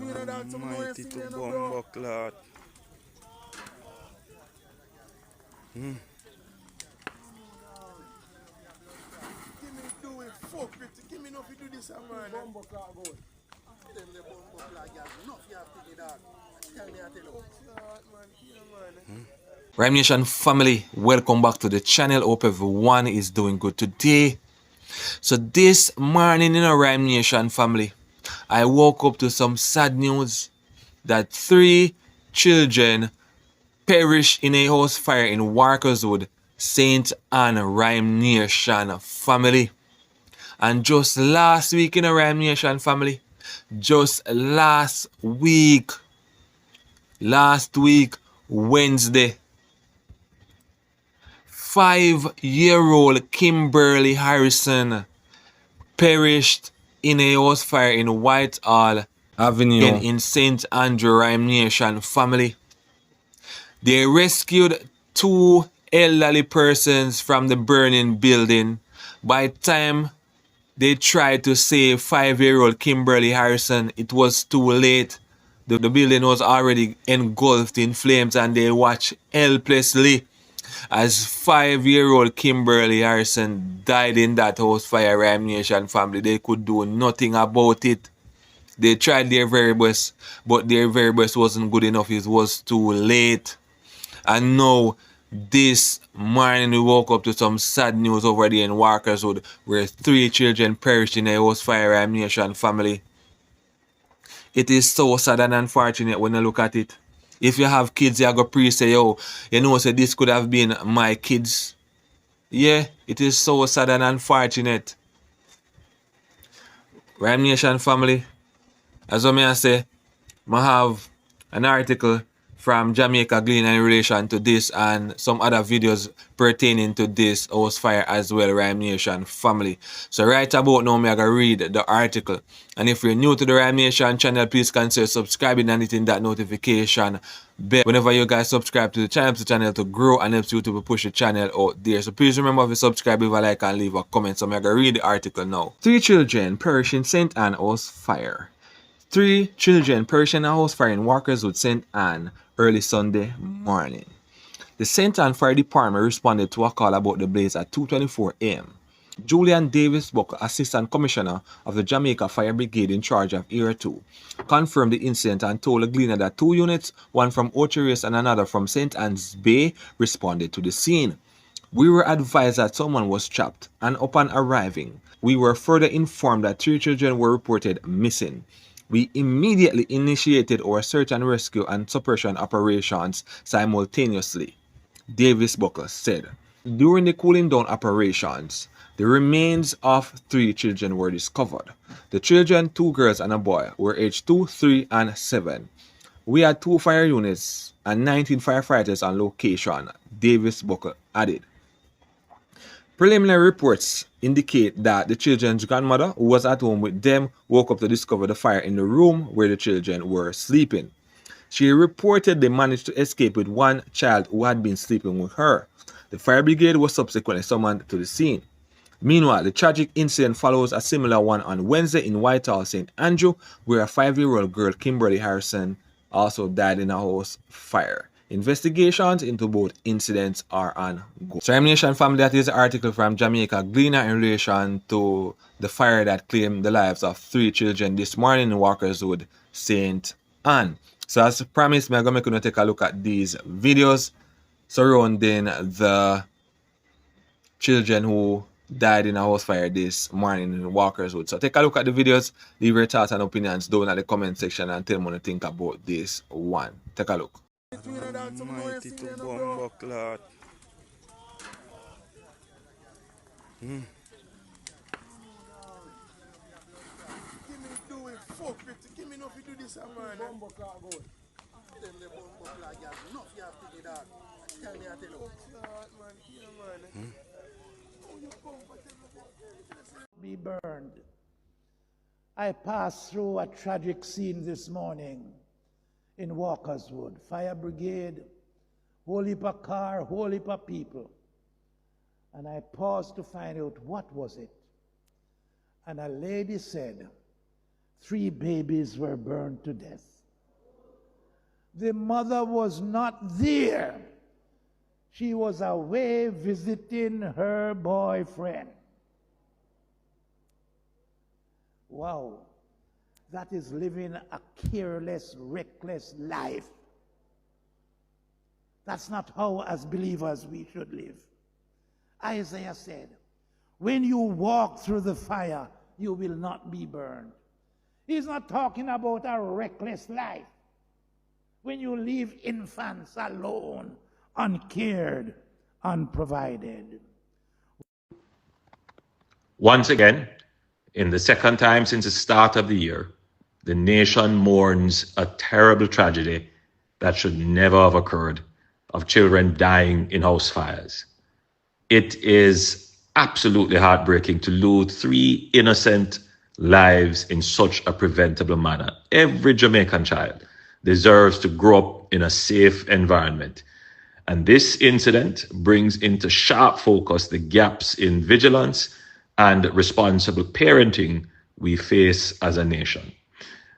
Mighty to bumbo clot. Give me do it, fuck it. Give me enough to do this, man. Bumbo clot good. Them the bumbo clot, guys. Enough you have to do that. Tell me, I tell you. Ryme Nation family, welcome back to the channel. Hope everyone is doing good today. So this morning in a Ryme Nation family, I woke up to some sad news that 3 children perished in a house fire in Walkerswood, St. Ann Ryme Nation family. And just last week in a Ryme Nation family, just last week, Wednesday, 5-year-old Kimberly Harrison perished in a house fire in Whitehall Avenue in St. Andrew Ryme Nation family. They rescued 2 elderly persons from the burning building. By the time they tried to save 5-year-old Kimberly Harrison, it was too late. The building was already engulfed in flames, and they watched helplessly as 5-year-old Kimberly Harrison died in that house fire. Ryme Nation family, they could do nothing about it. They tried their very best, but their very best wasn't good enough. It was too late. And now, this morning, we woke up to some sad news over there in Walkerswood, where 3 children perished in a house fire. Ryme Nation family. It is so sad and unfortunate when you look at it. If you have kids, you go pre say, yo, you know, say this could have been my kids. Yeah, it is so sad and unfortunate. Ryme Nation family, as I say, I have an article from Jamaica Glean in relation to this and some other videos pertaining to this house fire as well, Ryme Nation family. So right about now, I'm going to read the article. And if you're new to the Ryme Nation channel, please consider subscribing and hitting that notification bell. Whenever you guys subscribe to the channel to grow and helps you to push the channel out there. So please remember to subscribe, leave a like and leave a comment. So I'm going to read the article now. 3 children perish in St. Ann house fire. 3 children perished in a house fire in Walkerswood, St. Ann early Sunday morning. The St. Ann Fire Department responded to a call about the blaze at 2:24 a.m. Julian Davis Buck, Assistant Commissioner of the Jamaica Fire Brigade in charge of Area 2, confirmed the incident and told the Gleaner that 2 units, one from Ocho and another from St. Ann's Bay, responded to the scene. We were advised that someone was trapped, and upon arriving, we were further informed that 3 children were reported missing. We immediately initiated our search and rescue and suppression operations simultaneously, Davis Buckle said. During the cooling down operations, the remains of 3 children were discovered. The children, 2 girls and a boy, were aged 2, 3, and 7. We had 2 fire units and 19 firefighters on location, Davis Buckle added. Preliminary reports indicate that the children's grandmother, who was at home with them, woke up to discover the fire in the room where the children were sleeping. She reportedly managed to escape with 1 child who had been sleeping with her. The fire brigade was subsequently summoned to the scene. Meanwhile, the tragic incident follows a similar one on Wednesday in Whitehall, St. Andrew, where a 5-year-old girl, Kimberly Harrison, also died in a house fire. Investigations into both incidents are ongoing. So, Ryme Nation family, that is the article from Jamaica Gleaner in relation to the fire that claimed the lives of 3 children this morning in Walkerswood, St. Ann. So, as promised, I'm going to make you take a look at these videos surrounding the children who died in a house fire this morning in Walkerswood. So, take a look at the videos, leave your thoughts and opinions down in the comment section and tell me what you think about this one. Take a look. Mighty to bumbo clot. Give me do it, fuck it. Give me enough to do this, man. Bumbo clot good. Them the bumbo clot, guys. Enough you have to do that. Tell me, I tell you. Be burned. I passed through a tragic scene this morning in Walkerswood. Fire brigade, whole heap of car, whole heap of people. And I paused to find out what was it. And a lady said 3 babies were burned to death. The mother was not there. She was away visiting her boyfriend. Wow, that is living a careless, reckless life. That's not how, as believers, we should live. Isaiah said, when you walk through the fire, you will not be burned. He's not talking about a reckless life. When you leave infants alone, uncared, unprovided. Once again, in the second time since the start of the year, the nation mourns a terrible tragedy that should never have occurred of children dying in house fires. It is absolutely heartbreaking to lose 3 innocent lives in such a preventable manner. Every Jamaican child deserves to grow up in a safe environment. And this incident brings into sharp focus the gaps in vigilance and responsible parenting we face as a nation.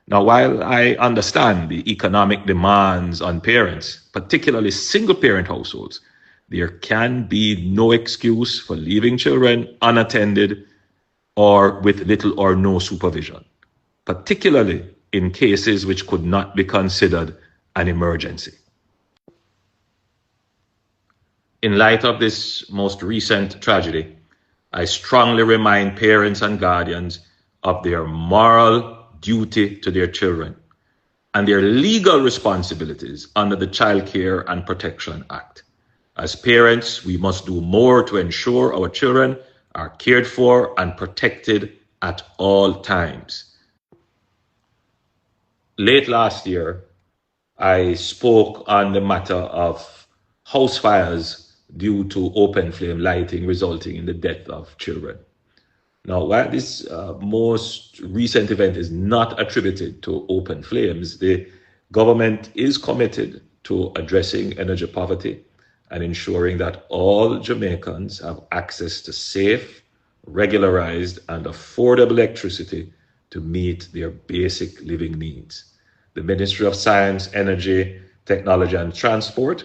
Now, while I understand the economic demands on parents, particularly single-parent households, there can be no excuse for leaving children unattended or with little or no supervision, particularly in cases which could not be considered an emergency. In light of this most recent tragedy, I strongly remind parents and guardians of their moral duty to their children and their legal responsibilities under the Child Care and Protection Act. As parents, we must do more to ensure our children are cared for and protected at all times. Late last year, I spoke on the matter of house fires due to open flame lighting resulting in the death of children. Now, while this most recent event is not attributed to open flames, the government is committed to addressing energy poverty and ensuring that all Jamaicans have access to safe, regularized, and affordable electricity to meet their basic living needs. The Ministry of Science, Energy, Technology, and Transport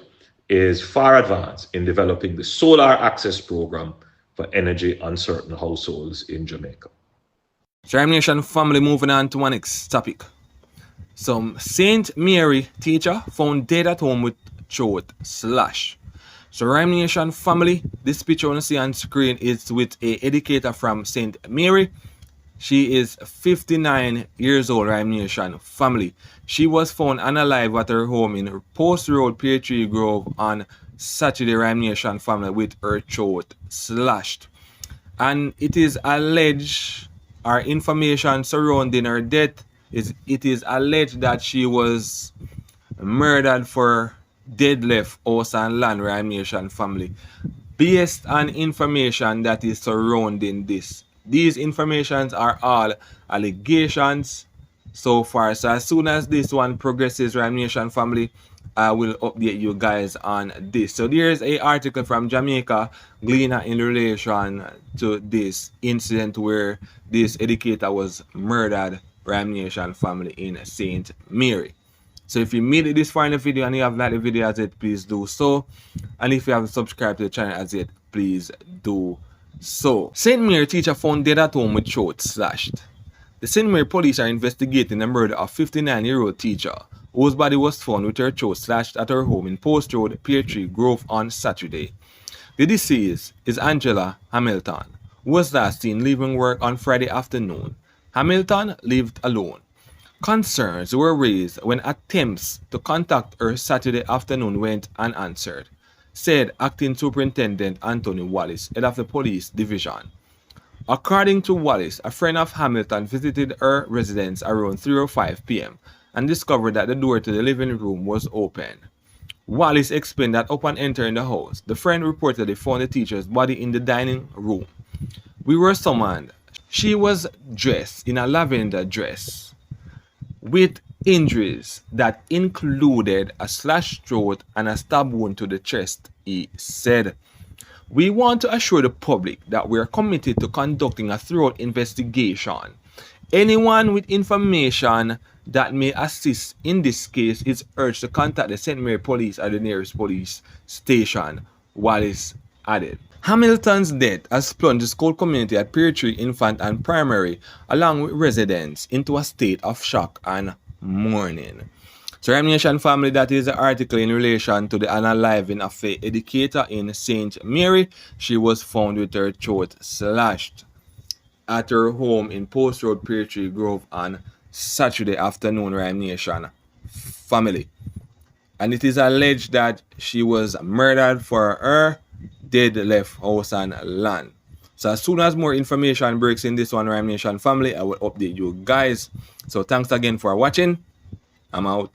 is far advanced in developing the Solar Access Program for energy uncertain households in Jamaica. So, Ryme Nation family, moving on to our next topic. Some St. Mary teacher found dead at home with throat slash. So, Ryme Nation family, this picture you see on screen is with an educator from St. Mary. She is 59 years old, Ryme Nation family. She was found unalive at her home in Post Road, Fir3 Grove on Saturday, Ryme Nation family, with her throat slashed. And it is alleged, or information surrounding her death, it is alleged that she was murdered for dead left house and land, Ryme Nation family, based on information that is surrounding this. These informations are all allegations so far. So as soon as this one progresses, Ryme Nation family, I will update you guys on this. So there's an article from Jamaica Gleaner in relation to this incident where this educator was murdered, Ryme Nation family, in St. Mary. So if you made it this far in the video and you have liked the video as yet, please do so. And if you haven't subscribed to the channel as yet, please do so. St. Mary teacher found dead at home with throat slashed. The St. Mary police are investigating the murder of 59-year-old teacher whose body was found with her throat slashed at her home in Post Road, Fir3 Grove on Saturday. The deceased is Angela Hamilton, who was last seen leaving work on Friday afternoon. Hamilton lived alone. Concerns were raised when attempts to contact her Saturday afternoon went unanswered, said Acting Superintendent Anthony Wallace, head of the police division. According to Wallace, a friend of Hamilton visited her residence around 3:05 p.m. and discovered that the door to the living room was open. Wallace explained that upon entering the house, the friend reportedly found the teacher's body in the dining room. We were summoned. She was dressed in a lavender dress with injuries that included a slashed throat and a stab wound to the chest, he said. We want to assure the public that we are committed to conducting a thorough investigation Anyone with information that may assist in this case is urged to contact the St. Mary Police at the nearest police station, Wallace added. Hamilton's death has plunged the school community at Fir3 Infant and Primary, along with residents, into a state of shock and mourning. So, Ryme Nation family, that is the article in relation to the unaliving of an educator in St. Mary. She was found with her throat slashed at her home in Post Road, Fir3 Grove on Saturday afternoon, Ryme Nation family. And it is alleged that she was murdered for her dead left house and land. So as soon as more information breaks in this one, Ryme Nation family, I will update you guys. So thanks again for watching. I'm out.